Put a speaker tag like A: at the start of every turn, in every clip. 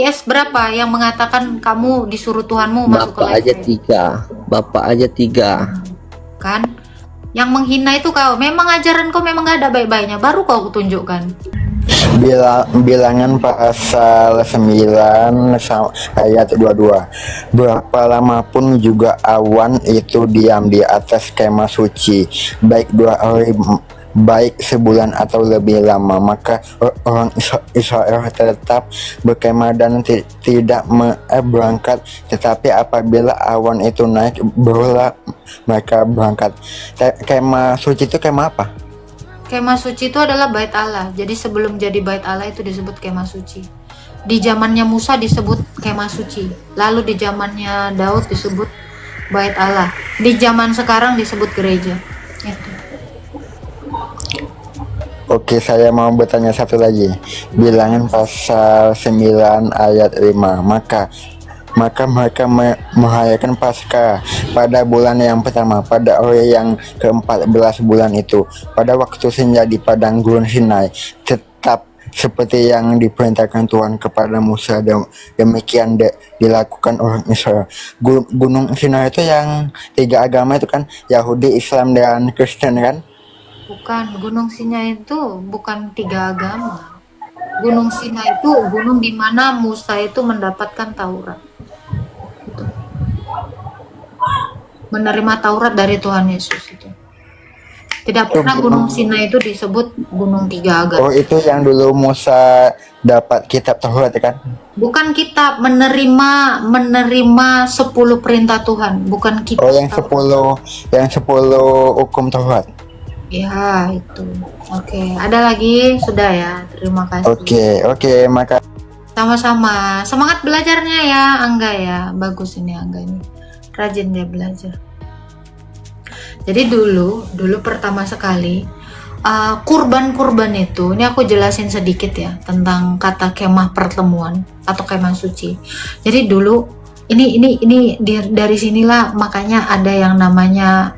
A: Yes, berapa yang mengatakan kamu disuruh Tuhanmu masuk ke
B: Bapak aja
A: lifestyle?
B: 3. Bapak aja 3.
A: Kan? Yang menghina itu kau. Memang ajaran kau memang gak ada baik-baiknya. Baru kau tunjukkan.
C: Bilangan pasal 9 ayat 22. Berapa lama pun juga awan itu diam di atas kemah suci, baik 2 hari, baik sebulan atau lebih lama, maka orang Israel tetap berkemah dan tidak berangkat. Tetapi apabila awan itu naik, barulah mereka berangkat. Kemah suci itu kemah apa?
A: Kemah suci itu adalah bait Allah. Jadi sebelum jadi bait Allah itu disebut kemah suci. Di zamannya Musa disebut kemah suci. Lalu di zamannya Daud disebut bait Allah. Di zaman sekarang disebut gereja. Itu.
C: Oke, saya mau bertanya satu lagi. Bilangan pasal 9 ayat 5. Maka mereka merayakan Paskah pada bulan yang pertama, pada hari yang ke-14 bulan itu, pada waktu senja di padang gurun Sinai, tetap seperti yang diperintahkan Tuhan kepada Musa. Demikian dilakukan orang Israel. Gunung Sinai itu yang 3 agama itu kan, Yahudi, Islam, dan Kristen kan?
A: Bukan, Gunung Sinai itu bukan 3 agama. Gunung Sinai itu gunung di mana Musa itu mendapatkan Taurat. Gitu. Menerima Taurat dari Tuhan Yesus itu. Tidak pernah Gunung Sinai itu disebut gunung 3 agama.
C: Oh, itu yang dulu Musa dapat kitab Taurat kan?
A: Bukan kitab, menerima 10 perintah Tuhan, bukan kitab.
C: Oh, yang 10 hukum Taurat.
A: Ya, itu. Oke, ada lagi? Sudah ya. Terima kasih.
C: Oke, maka
A: Sama-sama. Semangat belajarnya ya, Angga ya. Bagus ini Angga ini. Rajin dia belajar. Jadi dulu pertama sekali kurban itu, ini aku jelasin sedikit ya tentang kata kemah pertemuan atau kemah suci. Jadi dulu ini dari sinilah makanya ada yang namanya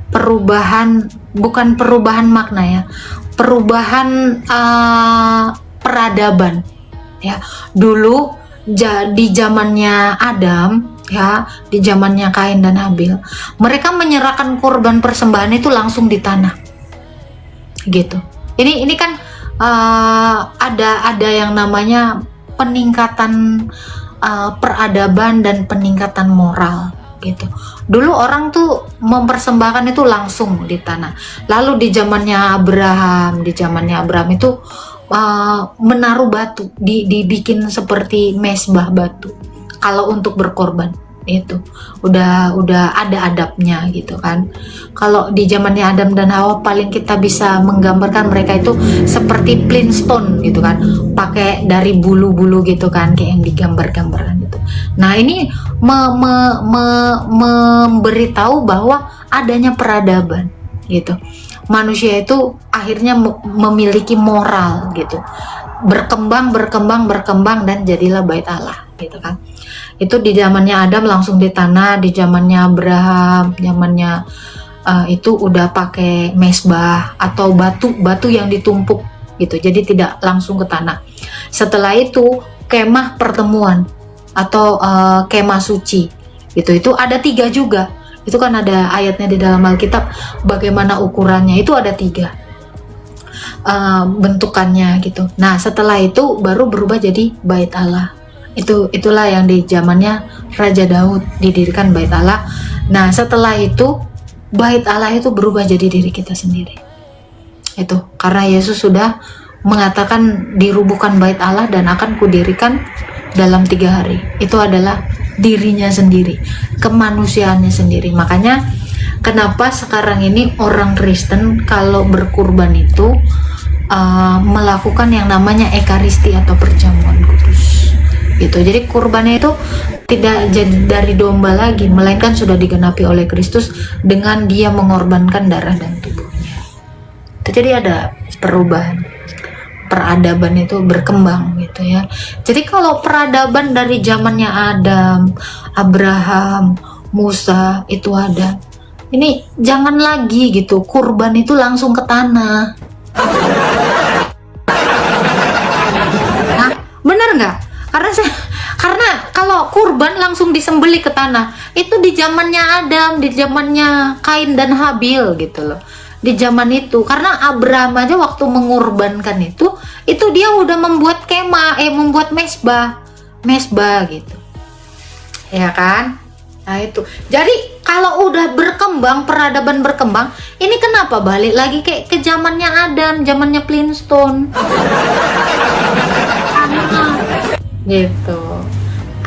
A: perubahan, bukan perubahan makna ya, perubahan peradaban ya. Dulu di zamannya Adam ya, di zamannya Kain dan Habil, mereka menyerahkan korban persembahan itu langsung di tanah gitu. Ini kan ada yang namanya peningkatan peradaban dan peningkatan moral gitu. Dulu orang tuh mempersembahkan itu langsung di tanah. Lalu di zamannya Abraham itu menaruh batu, dibikin seperti mesbah batu. Kalau untuk berkorban itu udah ada adabnya gitu kan. Kalau di zamannya Adam dan Hawa paling kita bisa menggambarkan mereka itu seperti Flintstone gitu kan, pakai dari bulu-bulu gitu kan, kayak yang digambar-gambarkan gitu. Nah ini memberitahu bahwa adanya peradaban gitu. Manusia itu akhirnya memiliki moral gitu, berkembang dan jadilah bait Allah gitu kan. Itu di zamannya Adam langsung di tanah, di zamannya Abraham, zamannya itu udah pakai mesbah atau batu yang ditumpuk gitu, jadi tidak langsung ke tanah. Setelah itu kemah pertemuan atau kemah suci itu ada 3 juga. Itu kan ada ayatnya di dalam Alkitab bagaimana ukurannya, itu ada 3 bentukannya gitu. Nah setelah itu baru berubah jadi bait Allah. Itulah yang di zamannya Raja Daud didirikan bait Allah. Nah setelah itu bait Allah itu berubah jadi diri kita sendiri. Itu karena Yesus sudah mengatakan dirubuhkan bait Allah dan akan kudirikan dalam 3 hari. Itu adalah dirinya sendiri, kemanusiaannya sendiri. Makanya kenapa sekarang ini orang Kristen kalau berkurban itu melakukan yang namanya ekaristi atau perjamuan kudus gitu. Jadi kurbannya itu tidak jadi dari domba lagi, melainkan sudah digenapi oleh Kristus dengan dia mengorbankan darah dan tubuhnya. Itu jadi ada perubahan, peradaban itu berkembang gitu ya. Jadi kalau peradaban dari zamannya Adam, Abraham, Musa itu ada. Ini jangan lagi gitu, kurban itu langsung ke tanah. Bener nggak? Karena kalau kurban langsung disembelih ke tanah itu di zamannya Adam, di zamannya Kain dan Habil gitu loh. Di zaman itu, karena Abraham aja waktu mengorbankan itu dia udah membuat kemah, membuat mesbah gitu, ya kan? Nah itu, jadi kalau udah berkembang, peradaban berkembang, ini kenapa balik lagi kayak ke zamannya Adam, zamannya Flintstone? Gitu.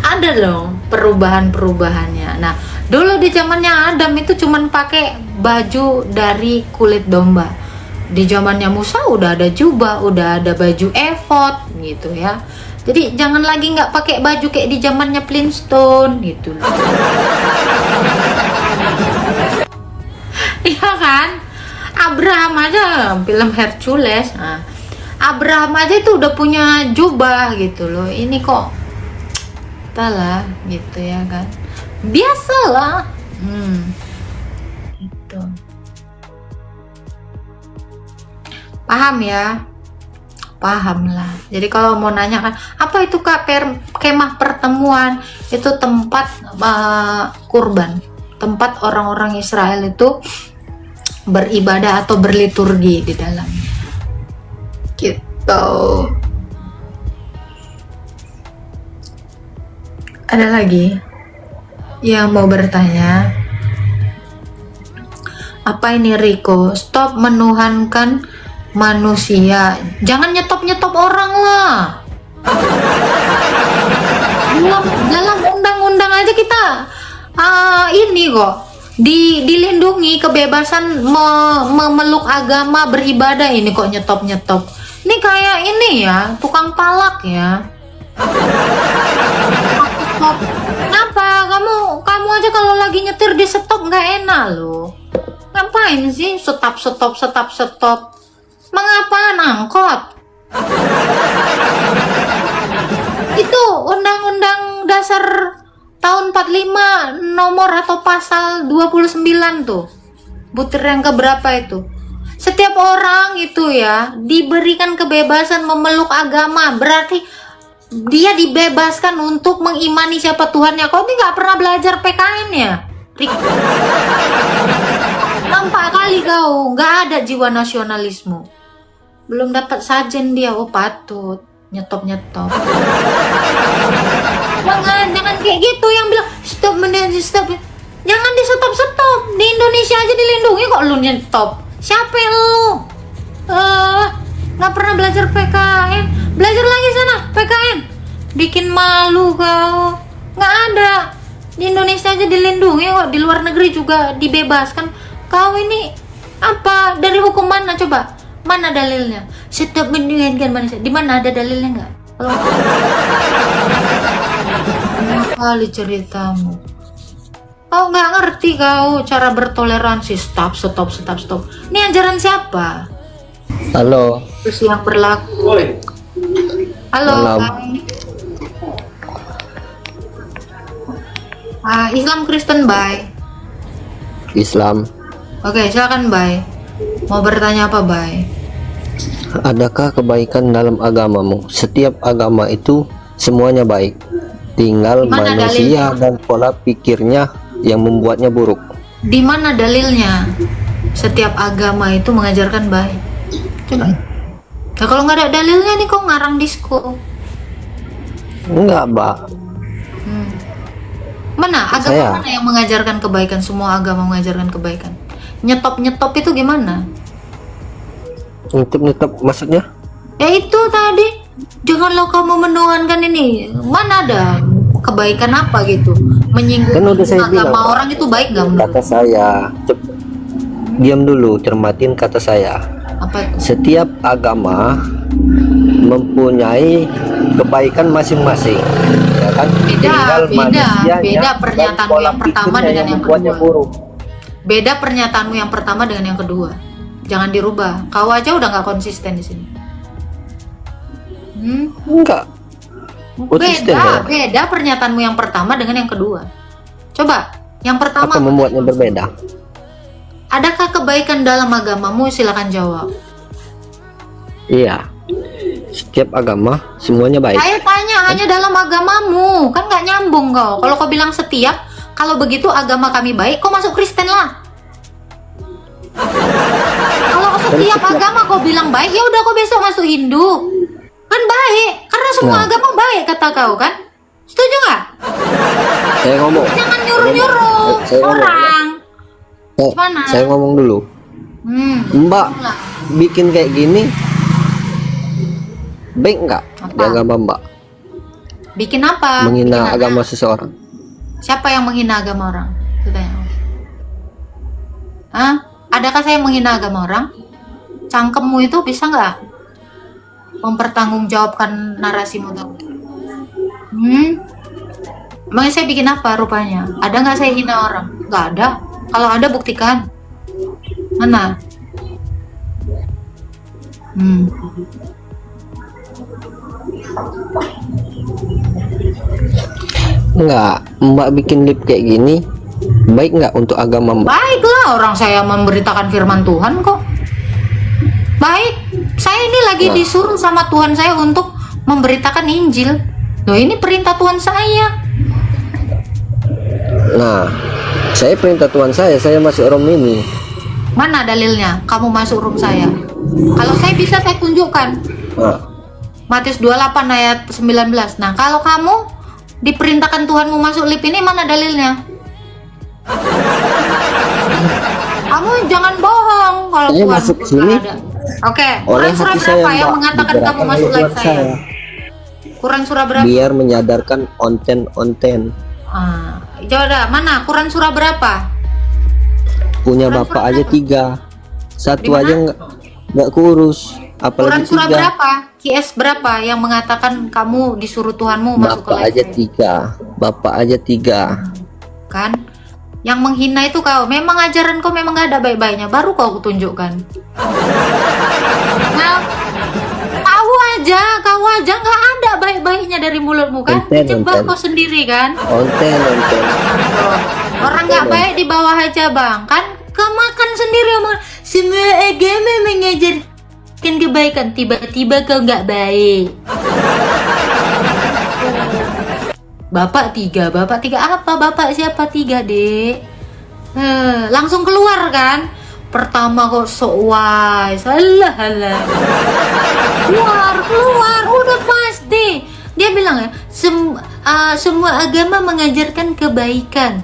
A: Ada dong perubahannya. Nah, dulu di zamannya Adam itu cuman pakai baju dari kulit domba. Di zamannya Musa udah ada jubah, udah ada baju efod gitu ya. Jadi jangan lagi nggak pakai baju kayak di zamannya Flintstone gitu loh. Iya kan? Abraham aja film Hercules. Nah, Abraham aja itu udah punya jubah gitu loh. Ini kok entahlah gitu ya kan. Biasalah. Gitu. Paham ya? Paham lah. Jadi kalau mau nanya kan, apa itu Kak kemah pertemuan? Itu tempat kurban, tempat orang-orang Israel itu beribadah atau berliturgi di dalamnya. Gitu. Ada lagi yang mau bertanya? Apa ini Riko? Stop menuhankan manusia, jangan nyetop orang lah. Dalam undang-undang aja kita ini kok dilindungi kebebasan memeluk agama, beribadah. Ini kok nyetop ini kayak ini ya, tukang palak ya. Kenapa kamu aja kalau lagi nyetir di stop nggak enak loh? Ngapain sih stop mengapa angkot? Itu undang-undang dasar tahun 45 nomor atau pasal 29 tuh, butir yang keberapa itu. Setiap orang itu ya diberikan kebebasan memeluk agama, berarti dia dibebaskan untuk mengimani siapa Tuhannya. Kau ini nggak pernah belajar PKN ya, Rik? Nampak kali kau nggak ada jiwa nasionalisme. Belum dapat sajen dia. Oh patut nyetop. Jangan kayak gitu yang bilang stop. Jangan di stop. Di Indonesia aja dilindungi kok lu nyetop. Siapa lu? Nggak pernah belajar PKN. Belajar lagi sana PKN. Bikin malu kau. Nggak ada. Di Indonesia aja dilindungi kok, di luar negeri juga dibebaskan. Kau ini apa? Dari hukum mana coba? Mana dalilnya? Stop menuhankan manusia. Di mana ada dalilnya nggak? Kali ceritamu. Kau nggak ngerti kau cara bertoleransi. Stop. Ini ajaran siapa?
B: Halo.
A: Terus yang berlaku. Halo. Islam Kristen bye.
B: Islam.
A: Oke, silakan bye. Mau bertanya apa bye?
B: Adakah kebaikan dalam agamamu? Setiap agama itu semuanya baik. Tinggal
A: Dimana
B: manusia dan pola pikirnya yang membuatnya buruk.
A: Di mana dalilnya? Setiap agama itu mengajarkan baik. Coba. Nah, kalau nggak ada dalilnya nih kok ngarang disko.
B: Enggak, Mbak.
A: Mana agama mana yang mengajarkan kebaikan? Semua agama mengajarkan kebaikan. Nyetop itu gimana?
B: Nyetop maksudnya?
A: Ya itu tadi. Janganlah kamu menuhankan ini. Mana ada kebaikan apa gitu? Menyinggung
B: Kan udah saya
A: agama
B: bilang,
A: orang itu baik nggak menurut?
B: Kata saya, diam dulu, cermatin kata saya.
A: Apa itu?
B: Setiap agama mempunyai kebaikan masing-masing, ya kan?
A: Beda pernyataanmu yang pertama dengan yang kedua.
B: Buruk.
A: Beda pernyataanmu yang pertama dengan yang kedua. Jangan dirubah. Kau aja udah nggak konsisten di sini.
B: Enggak. Konsisten, ya?
A: Beda pernyataanmu yang pertama dengan yang kedua. Coba, yang pertama.
B: Apa membuatnya berbeda?
A: Adakah kebaikan dalam agamamu? Silakan jawab.
B: Iya. setiap agama semuanya baik.
A: Saya tanya hanya dalam agamamu, kan nggak nyambung kau. Kalau kau bilang setiap, kalau begitu agama kami baik, kau masuk Kristen lah. Kalau setiap agama kau bilang baik, ya udah kau besok masuk Hindu. Kan baik, karena semua
B: Nah.
A: agama baik kata kau kan? Setuju nggak?
B: Saya ngomong.
A: Jangan nyuruh-nyuruh
B: Saya ngomong.
A: orang.
B: Eh,
A: Gimana?
B: saya ngomong dulu. Mbak
A: Lah.
B: bikin kayak gini baik nggak di
A: Apa?
B: agama Mbak?
A: Bikin apa?
B: Menghina
A: Bikin
B: agama
A: apa?
B: seseorang.
A: Siapa yang menghina agama orang? Saya tanya. Hah? Adakah saya menghina agama orang? Cangkemmu itu bisa nggak mempertanggungjawabkan narasimu tuh? Emangnya saya bikin apa rupanya? Ada nggak saya hina orang? Nggak ada. Kalau ada buktikan. Mana?
B: Enggak, Mbak bikin lip kayak gini baik nggak untuk agama Mbak?
A: Baiklah, orang saya memberitakan firman Tuhan kok. Baik, saya ini lagi
B: Nah.
A: disuruh sama Tuhan saya untuk memberitakan Injil. Loh, ini perintah Tuhan saya.
B: Nah, saya perintah Tuhan saya masuk room ini.
A: Mana dalilnya? Kamu masuk room saya. Kalau saya bisa saya tunjukkan.
B: Nah,
A: Matius 28 ayat 19. Nah, kalau kamu diperintahkan Tuhanmu masuk lip ini, mana dalilnya? Kamu jangan bohong kalau
B: Saya
A: Tuhan
B: masuk
A: nggak
B: sini
A: ada. Oke,
B: oleh
A: Quran surah
B: hati
A: berapa
B: saya,
A: yang
B: Mbak,
A: mengatakan kamu
B: digerakkan
A: masuk
B: oleh
A: live
B: Tuhan
A: saya? Quran surah berapa?
B: biar menyadarkan onten-onten.
A: Coba dah, mana Quran surah berapa?
B: Punya
A: Quran
B: bapak
A: surah
B: aja
A: berapa?
B: 3, satu
A: Di mana?
B: aja nggak kurus,
A: Quran
B: apalagi
A: surah
B: 3.
A: berapa? QS berapa yang mengatakan kamu disuruh Tuhanmu masuk ke
B: Bapak
A: live
B: aja
A: saya?
B: 3, bapak aja 3.
A: Kan? Yang menghina itu kau. Memang ajaran kau memang gak ada baik-baiknya. Baru kau tunjukkan. Nah, kau aja nggak ada baik-baiknya dari mulutmu kan?
B: Konten,
A: Dijebak
B: konten.
A: kau sendiri kan?
B: Onten.
A: Orang nggak baik di bawah aja bang, kan? Kemakan sendiri omong. Semua agama mengajarkan kebaikan, tiba-tiba kau nggak baik. Bapak 3 apa? Bapak siapa 3 dek? Langsung keluar kan? Pertama kok sok wise, alah. Keluar, udah pasti. Dia bilang ya, semua agama mengajarkan kebaikan.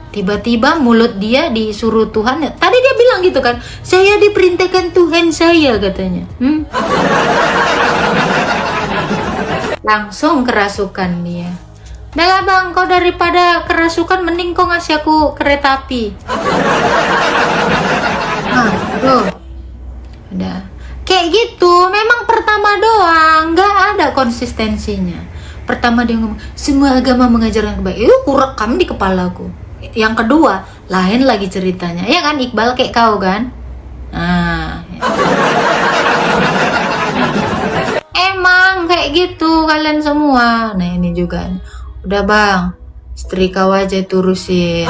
A: Tiba-tiba mulut dia disuruh Tuhan. Tadi dia bilang gitu kan, saya diperintahkan Tuhan saya katanya. Langsung kerasukan dia. Nah lah bang, kau daripada kerasukan mending kau ngasih aku kereta api. Nah, tuh. Udah. Kayak gitu, memang pertama doang, nggak ada konsistensinya. Pertama dia ngomong, semua agama mengajarkan kebaikan. Itu kurekam di kepalaku. Yang kedua, lain lagi ceritanya. Ya kan, Iqbal kayak kau kan? Nah. Emang kayak gitu kalian semua. Nah ini juga. Udah bang, istri kau aja turusin.